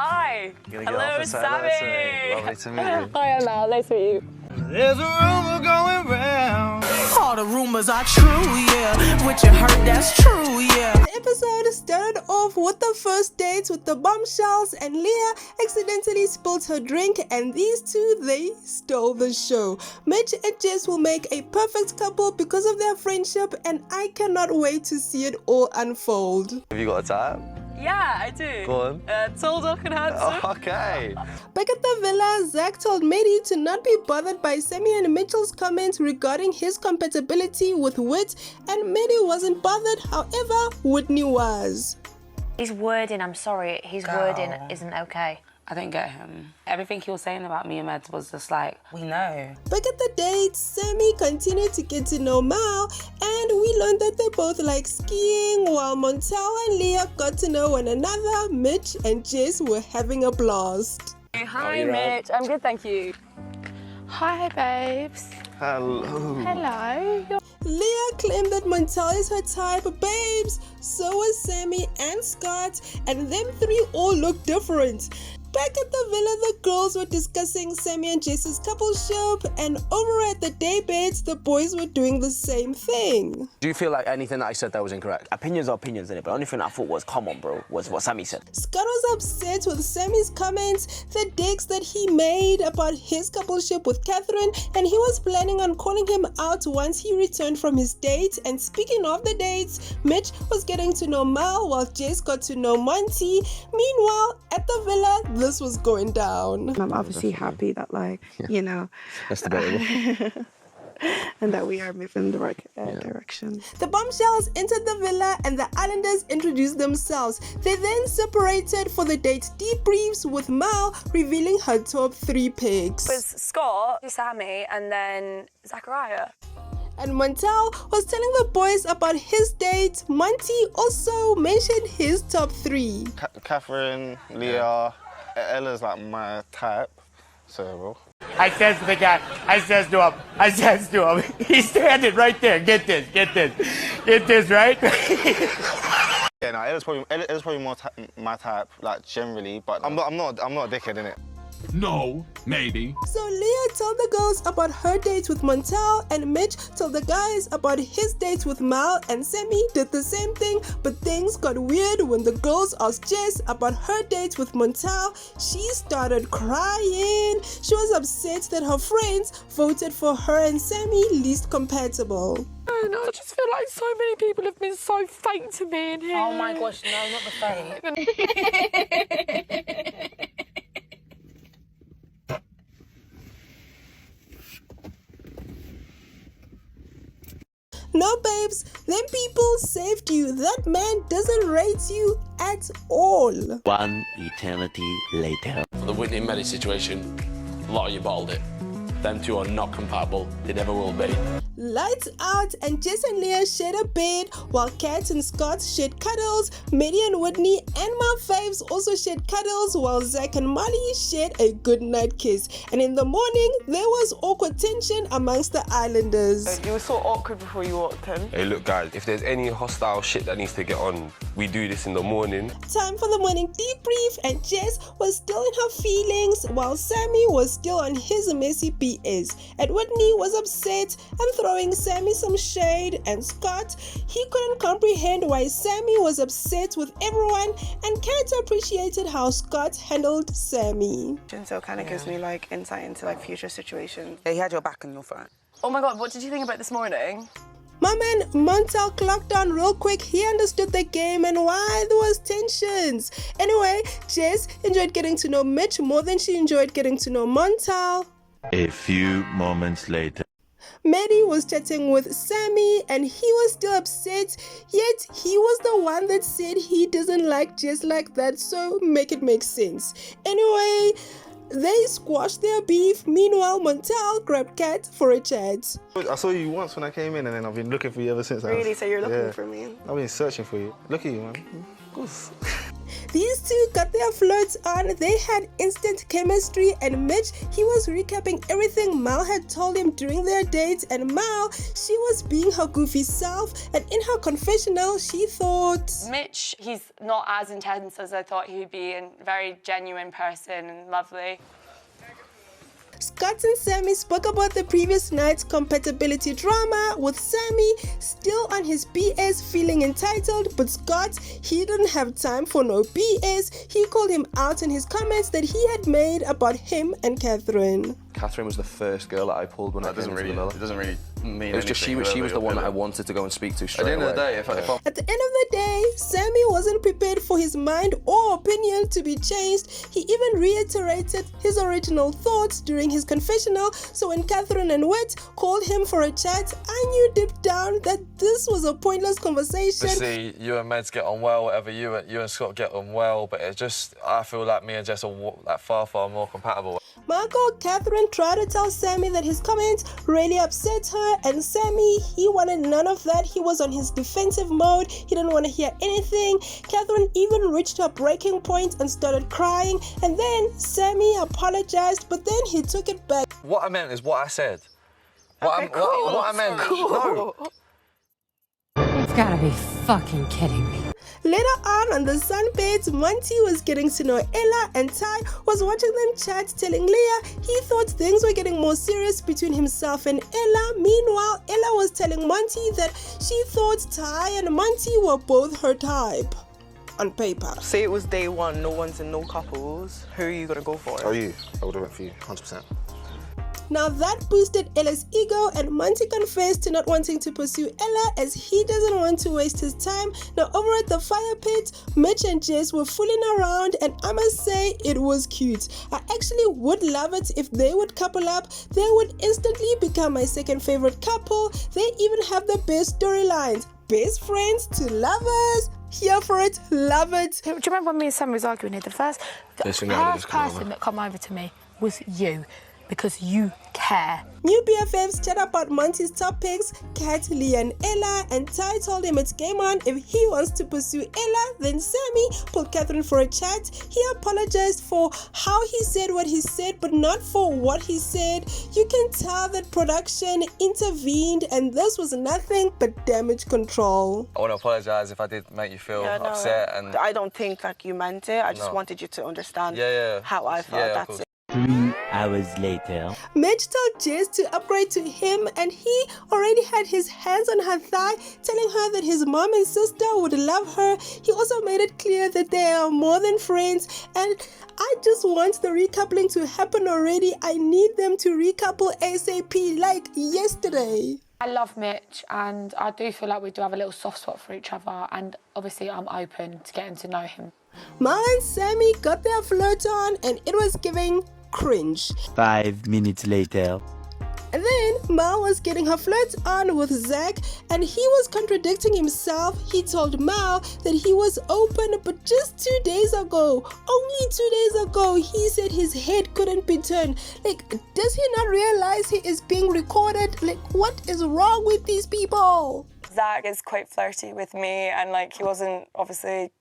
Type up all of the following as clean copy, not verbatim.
Hi. Hello, Sammy. Lovely to meet you. Hi, I'm Mal. Nice to meet you. There's a rumor going round. All the rumors are true, yeah. What you heard, that's true, yeah. The episode started off with the first dates with the bombshells, and Leah accidentally spilled her drink, and these two, they stole the show. Mitch and Jess will make a perfect couple because of their friendship, and I cannot wait to see it all unfold. Have you got a type? Yeah, I do. Go on. Tall, dark, and handsome. Oh, okay. Back at the villa, Zach told Maddie to not be bothered by Sammy and Mitchell's comments regarding his compatibility with Whit, and Maddie wasn't bothered, however, Whitney was. His wording, I'm sorry, his wording isn't okay. I didn't get him. Everything he was saying about me and Meds was just like, we know. Back at the date, Sammy continued to get to know Mal, and we learned that they both like skiing, while Montel and Leah got to know one another. Mitch and Jess were having a blast. Hi, Mitch. I'm good, thank you. Hi, babes. Hello. Hello. Leah claimed that Montel is her type of babes, so was Sammy and Scott, and them three all look different. Back at the villa, the girls were discussing Sammy and Jess's coupleship, and over at the day beds, the boys were doing the same thing. Do you feel like anything that I said there was incorrect? Opinions are opinions, innit? But the only thing I thought was, come on, bro, was what Sammy said. Scott was upset with Sammy's comments, the digs that he made about his coupleship with Catherine, and he was planning on calling him out once he returned from his date. And speaking of the dates, Mitch was getting to know Mal while Jess got to know Monty. Meanwhile, at the villa, this was going down. I'm obviously happy that, like, you know, That's debatable. and that we are moving in the right direction. The bombshells entered the villa and the islanders introduced themselves. They then separated for the date debriefs, with Mal revealing her top 3 picks. It was Scott, Sammy, and then Zachariah. And Montel was telling the boys about his date. Monty also mentioned his top 3. Catherine, Leah, Ella's like my type, so I says to the guy, I says to him, he's standing right there. Get this, right? yeah, no, Ella's probably more my type, like generally, but I'm not a dickhead, innit? No, maybe. So Leah told the girls about her dates with Montel, and Mitch told the guys about his dates with Mal, and Sammy did the same thing, but things got weird when the girls asked Jess about her dates with Montel. She started crying. She was upset that her friends voted for her and Sammy least compatible. And I just feel like so many people have been so fake to me in here. Oh my gosh, no, not the fake. No, babes, them people saved you. That man doesn't rate you at all. One eternity later. For the Whitney and Maddie situation, a lot of you bottled it. Them two are not compatible. They never will be. Lights out, and Jess and Leah shared a bed, while Kat and Scott shared cuddles. Maddie and Whitney and my faves also shared cuddles, while Zach and Molly shared a goodnight kiss. And in the morning, there was awkward tension amongst the islanders. It was so awkward before you walked in. Hey, look, guys, if there's any hostile shit that needs to get on, we do this in the morning. Time for the morning debrief, and Jess was still in her feelings, while Sammy was still on his messy BS. And Whitney was upset and throwing Sammy some shade, and Scott, he couldn't comprehend why Sammy was upset with everyone, and Kat appreciated how Scott handled Sammy. So it kind of gives me like insight into like future situations. He had your back and your front. Oh my God, what did you think about this morning? My man Montel clocked on real quick. He understood the game and why there was tensions. Anyway, Jess enjoyed getting to know Mitch more than she enjoyed getting to know Montel. A few moments later. Maddie was chatting with Sammy and he was still upset, yet he was the one that said he doesn't like Jess like that, so make it make sense. Anyway, they squashed their beef. Meanwhile, Montel grabbed Kat for a chat. I saw you once when I came in, and then I've been looking for you ever since. Really? So you're looking for me? I've been searching for you. Look at you, man. Of course. These two got their flirts on, they had instant chemistry, and Mitch, he was recapping everything Mal had told him during their dates, and Mal, she was being her goofy self, and in her confessional, she thought... Mitch, he's not as intense as I thought he would be, and very genuine person and lovely. Scott and Sammy spoke about the previous night's compatibility drama, with Sammy still on his BS feeling entitled, but Scott, he didn't have time for no BS. He called him out in his comments that he had made about him and Catherine. Catherine was the first girl that I pulled when I came into the villa. It doesn't really mean It was just she was the one that I wanted to go and speak to straight away. At the end of the day, if I At the end of the day, Sammy wasn't prepared for his mind or opinion to be changed. He even reiterated his original thoughts during his confessional, so when Catherine and Whit called him for a chat, I knew deep down that this was a pointless conversation. Obviously, you and Meds get on well, whatever you and Scott get on well, but it just, I feel like me and Jess are like far more compatible. Marco, Catherine tried to tell Sammy that his comments really upset her, and Sammy, he wanted none of that. He was on his defensive mode. He didn't want to hear anything. Catherine even reached her breaking point and started crying, and then Sammy apologized, but then he took it back. What I meant is what I said. What I meant. Cool. No. You've gotta be fucking kidding me. Later on the sunbeds, Monty was getting to know Ella, and Ty was watching them chat, telling Leah he thought things were getting more serious between himself and Ella. Meanwhile, Ella was telling Monty that she thought Ty and Monty were both her type. On paper. Say it was day one, no one's in no couples. Who are you gonna go for? Oh, you. I would have went for you, 100%. Now that boosted Ella's ego, and Monty confessed to not wanting to pursue Ella as he doesn't want to waste his time. Now over at the fire pit, Mitch and Jess were fooling around, and I must say it was cute. I actually would love it if they would couple up. They would instantly become my second favorite couple. They even have the best storylines. Best friends to lovers. Here for it, love it. Do you remember when me and Sam was arguing here? The first person that come over to me was you. Because you care. New BFFs chat about Monty's top picks, Kat, Leah, and Ella, and Ty told him it's game on. If he wants to pursue Ella, then Sammy pulled Catherine for a chat. He apologized for how he said what he said, but not for what he said. You can tell that production intervened, and this was nothing but damage control. I want to apologise if I did make you feel upset. And I don't think like you meant it. I just wanted you to understand how I felt. That's it. 3 hours later. Mitch told Jess to upgrade to him, and he already had his hands on her thigh, telling her that his mom and sister would love her. He also made it clear that they are more than friends, and I just want the recoupling to happen already. I need them to recouple ASAP, like yesterday. I love Mitch, and I do feel like we do have a little soft spot for each other, and obviously I'm open to getting to know him. Mal and Sammy got their flirt on, and it was giving cringe. 5 minutes later. And then Mal was getting her flirt on with Zach, and he was contradicting himself. He told Mal that he was open, but just 2 days ago, only 2 days ago, he said his head couldn't be turned. Like, does he not realize he is being recorded? Like, what is wrong with these people? Zach is quite flirty with me, and like he wasn't obviously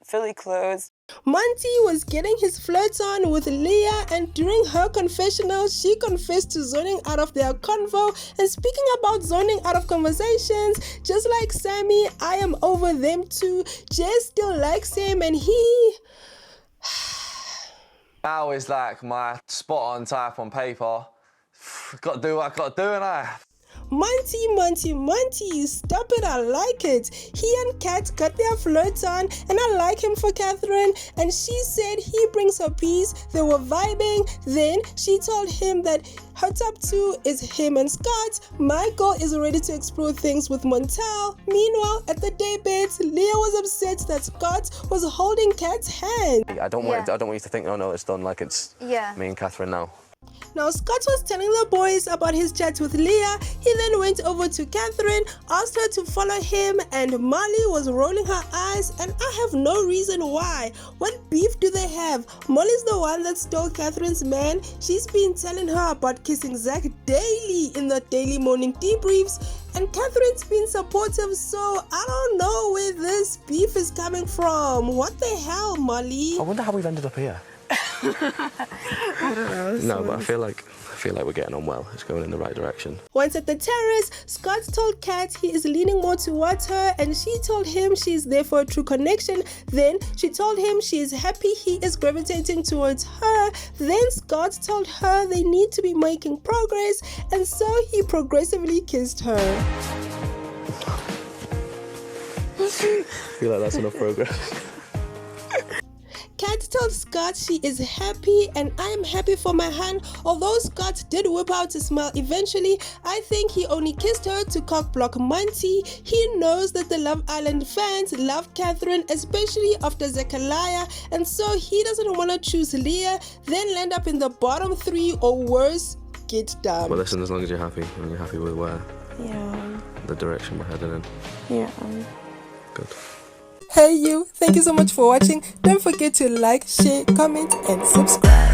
fully closed. Monty was getting his flirts on with Leah, and during her confessional, she confessed to zoning out of their convo. And speaking about zoning out of conversations, just like Sammy, I am over them too. Jess still likes him, and he... Mal is like my spot-on type on paper. Got to do what I got to do, and I... Monty, stop it, I like it. He and Kat got their flirts on, and I like him for Catherine, and she said he brings her peace. They were vibing. Then she told him that her top 2 is him and Scott. Michael is ready to explore things with Montel. Meanwhile, at the daybeds, Leah was upset that Scott was holding Kat's hand. I don't want you to think, oh no, it's done, like it's me and Catherine now. Now, Scott was telling the boys about his chat with Leah. He then went over to Catherine, asked her to follow him, and Molly was rolling her eyes, and I have no reason why. What beef do they have? Molly's the one that stole Catherine's man. She's been telling her about kissing Zach daily in the daily morning debriefs. And Catherine's been supportive, so I don't know where this beef is coming from. What the hell, Molly? I wonder how we've ended up here. I don't know. No, but I feel like we're getting on well. It's going in the right direction. Once at the terrace, Scott told Kat he is leaning more towards her, and she told him she's there for a true connection. Then she told him she is happy he is gravitating towards her. Then Scott told her they need to be making progress, and so he progressively kissed her. I feel like that's enough progress. Kat told Scott she is happy, and I am happy for my hand. Although Scott did whip out a smile eventually, I think he only kissed her to cockblock Monty. He knows that the Love Island fans love Catherine, especially after Zechariah, and so he doesn't want to choose Leah, then land up in the bottom 3 or worse, get dumped. Well, listen, as long as you're happy, and you're happy with where the direction we're heading in. Yeah. Good. Hey you, thank you so much for watching. Don't forget to like, share, comment and subscribe.